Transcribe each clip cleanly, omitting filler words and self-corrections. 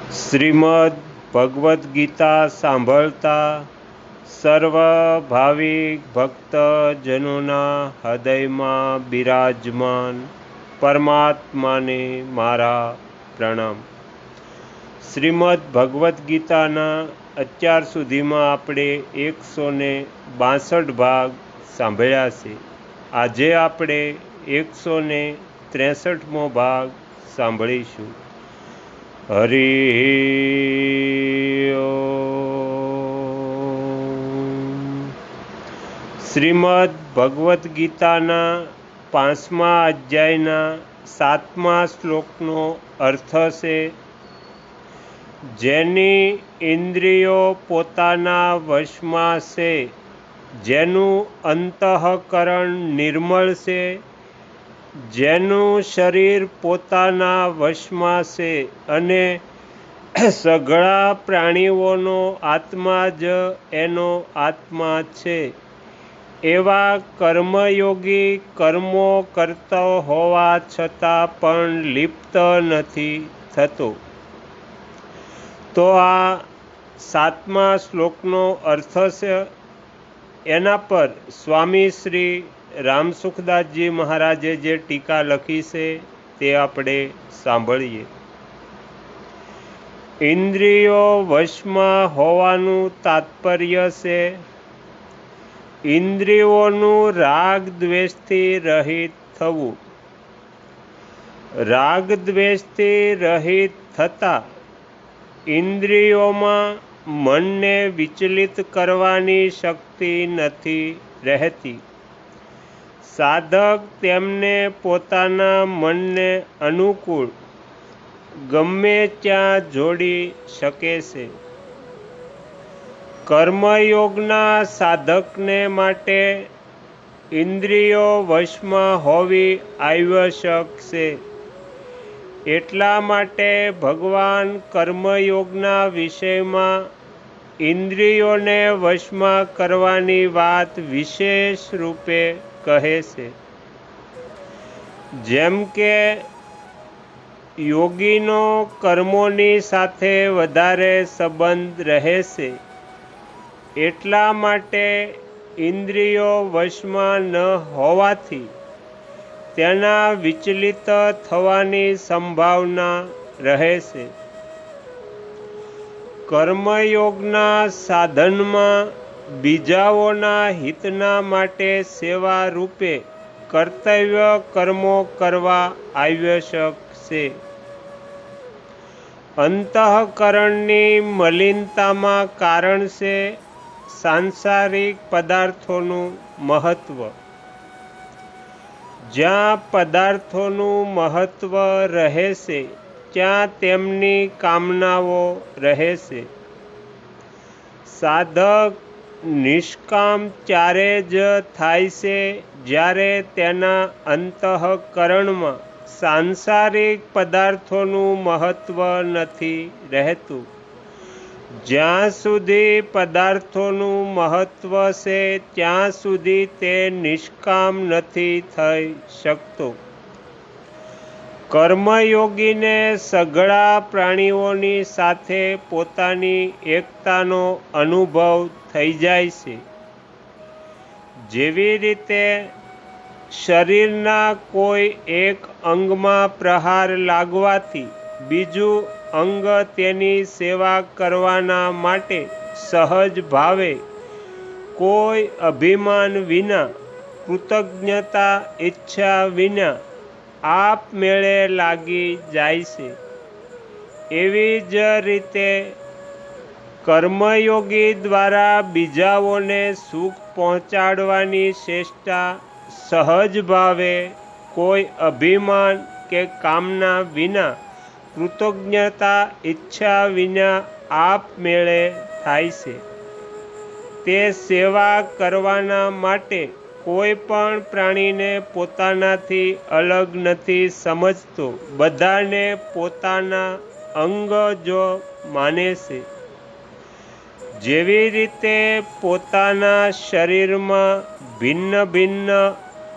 શ્રીમદ ભગવદ્ ગીતા સાંભળતા સર્વ ભાવિક ભક્તજનોના હૃદયમાં બિરાજમાન પરમાત્માને મારા પ્રણામ। શ્રીમદ ભગવદ્ ગીતાના અત્યાર સુધીમાં આપણે 162 ભાગ સાંભળ્યા છે। આજે આપણે 163મો ભાગ સાંભળીશું। હરિ ઓમ। શ્રીમદ ભગવદ્ ગીતાના 5મા અધ્યાયના 7મા શ્લોકનો અર્થ છે, જેની ઇન્દ્રિયો પોતાના વશમાં છે, જેનું અંતઃકરણ નિર્મળ છે, જેનું શરીર પોતાના વશમાં છે અને સઘળા પ્રાણીઓનો આત્મા જ એનો આત્મા છે, એવા કર્મયોગી કર્મો કરતો હોવા છતાં પણ લિપ્ત નથી થતો। તો આ 7મા શ્લોકનો અર્થ છે। એના પર સ્વામી શ્રી રામસુખદાસજી મહારાજે જે ટીકા લખી છે તે આપણે સાંભળીએ। ઇન્દ્રિયો વશમાં હોવાનું તાત્પર્ય છે ઇન્દ્રિયોનું રાગ દ્વેષથી રહિત થવું। રાગ દ્વેષથી રહિત થતાં ઇન્દ્રિયોમાં મનને વિચલિત કરવાની શક્તિ નથી રહેતી। સાધક તેમને પોતાના મનને અનુકૂળ ગમે ત્યાં જોડી શકે છે। કર્મયોગના સાધકને માટે ઇન્દ્રિયો વશમાં હોવી આવશ્યક છે। એટલા માટે ભગવાન કર્મયોગના વિષયમાં ઇન્દ્રિયોને વશમાં કરવાની વાત વિશેષ રૂપે કહે છે। જેમ કે યોગીનો કર્મોની સાથે વધારે સંબંધ રહે છે, એટલા માટે ઇન્દ્રિયો વશમાં ન હોવાથી તેના વિચલિત થવાની સંભાવના રહે છે। કર્મયોગના સાધનમાં બીજાઓના હિતના માટે સેવા રૂપે કર્તવ્ય કર્મો કરવા આવશ્યક છે। અંતઃકરણની મલિનતામાં કારણ છે સાંસારિક પદાર્થોનું મહત્વ। જ્યાં પદાર્થોનું મહત્વ રહે છે ત્યાં તેમની કામનાઓ રહે છે। સાધક નિષ્કામ ત્યારે જ થાય છે જ્યારે તેના અંતઃકરણમાં સાંસારિક પદાર્થોનું મહત્વ નથી રહેતું। જ્યાં સુધી પદાર્થોનું મહત્વ છે ત્યાં સુધી તે નિષ્કામ નથી થઈ શકતો। કર્મયોગીને સઘળા પ્રાણીઓની સાથે પોતાની એકતાનો અનુભવ થઈ જાય છે। જેવી રીતે શરીરના કોઈ એક અંગમાં પ્રહાર લાગવાથી બીજું અંગ તેની સેવા કરવાના માટે સહજ ભાવે કોઈ અભિમાન વિના, કૃતજ્ઞતા ઈચ્છા વિના આપમેળે લાગી જાય છે, એવી જ રીતે કર્મયોગી દ્વારા બીજાઓને સુખ પહોંચાડવાની ચેષ્ટા સહજ ભાવે કોઈ અભિમાન કે કામના વિના, કૃતજ્ઞતા ઈચ્છા વિના આપમેળે થાય છે। તે સેવા કરવાના માટે કોઈ પણ પ્રાણીને પોતાનાથી અલગ નથી સમજતો, બધાને પોતાના અંગ જો માને છે। જેવી રીતે પોતાના શરીરમાં ભિન્ન ભિન્ન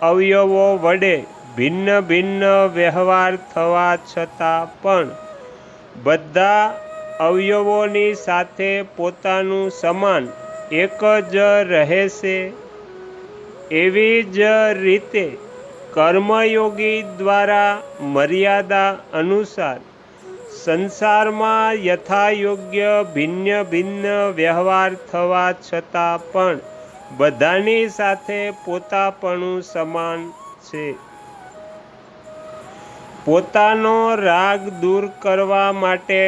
અવયવો વડે ભિન્ન ભિન્ન વ્યવહાર થવા છતાં પણ બધા અવયવોની સાથે પોતાનું સમાન એક જ રહેશે, એવી જ રીતે કર્મયોગી દ્વારા મર્યાદા અનુસાર સંસારમાં યથાયોગ્ય ભિન્ન ભિન્ન વ્યવહાર થવા છતાં પણ બધાની સાથે પોતાપણું સમાન છે. પોતાનો રાગ દૂર કરવા માટે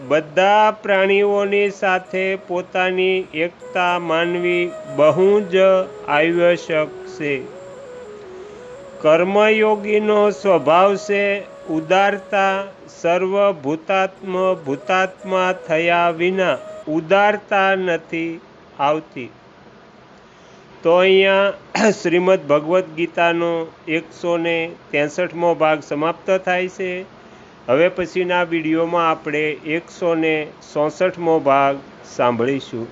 બધા પ્રાણીઓની સાથે પોતાની એકતા માનવી બહુ જ આવશ્યક છે. કર્મયોગીનો સ્વભાવ છે ઉદારતા. ભૂતાત્મા થયા વિના ઉદારતા નથી આવતી. તો અહીંયા શ્રીમદ ભગવદ્ ગીતાનો 163મો ભાગ સમાપ્ત થાય છે. હવે પછીના વિડીયોમાં આપણે 164મો ભાગ સાંભળીશું.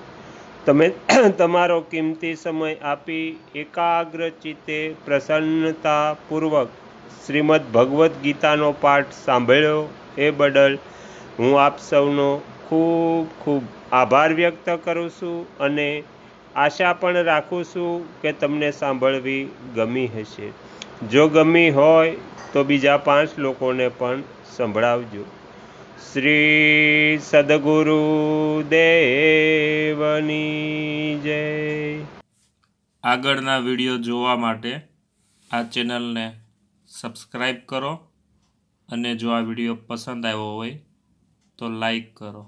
તમે તમારો કિંમતી સમય આપી એકાગ્ર ચિત્તે પ્રસન્નતાપૂર્વક શ્રીમદ ભગવદ્ ગીતાનો પાઠ સાંભળ્યો એ બદલ હું આપ સૌનો ખૂબ ખૂબ આભાર વ્યક્ત કરું છું અને આશા પણ રાખું છું કે તમને સાંભળવી ગમી હશે. જો ગમી હોય તો બીજા 5 લોકોને પણ સંભળાવજો. શ્રી સદગુરુ દેવની જય. આગળના વિડીયો જોવા માટે આ ચેનલને સબસ્ક્રાઈબ કરો અને જો આ વિડીયો પસંદ આવ્યો હોય તો લાઈક કરો.